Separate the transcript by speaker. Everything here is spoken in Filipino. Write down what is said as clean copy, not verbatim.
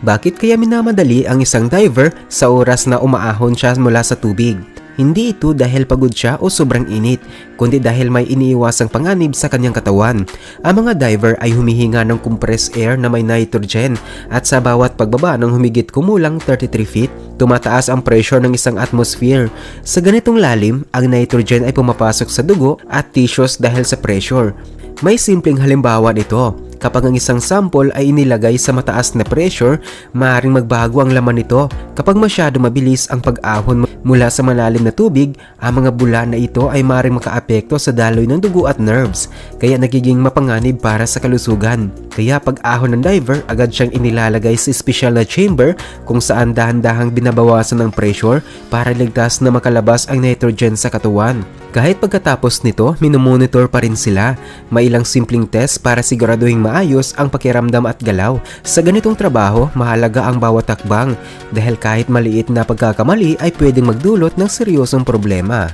Speaker 1: Bakit kaya minamadali ang isang diver sa oras na umaahon siya mula sa tubig? Hindi ito dahil pagod siya o sobrang init, kundi dahil may iniiwasang panganib sa kanyang katawan. Ang mga diver ay humihinga ng compressed air na may nitrogen at sa bawat pagbaba ng humigit kumulang 33 feet, tumataas ang pressure ng isang atmosphere. Sa ganitong lalim, ang nitrogen ay pumapasok sa dugo at tissues dahil sa pressure. May simpleng halimbawa nito. Kapag ang isang sample ay inilagay sa mataas na pressure, maaaring magbago ang laman nito. Kapag masyado mabilis ang pag-ahon mula sa malalim na tubig, ang mga bula na ito ay maaaring makaapekto sa daloy ng dugo at nerves, kaya nagiging mapanganib para sa kalusugan. Kaya pag-ahon ng diver, agad siyang inilalagay sa espesyal na chamber kung saan dahan-dahang binabawasan ng pressure para ligtas na makalabas ang nitrogen sa katawan. Kahit pagkatapos nito, minomonitor pa rin sila. May ilang simpleng test para siguraduhin maayos ang pakiramdam at galaw. Sa ganitong trabaho, mahalaga ang bawat takbang dahil kahit maliit na pagkakamali ay pwedeng magdulot ng seryosong problema.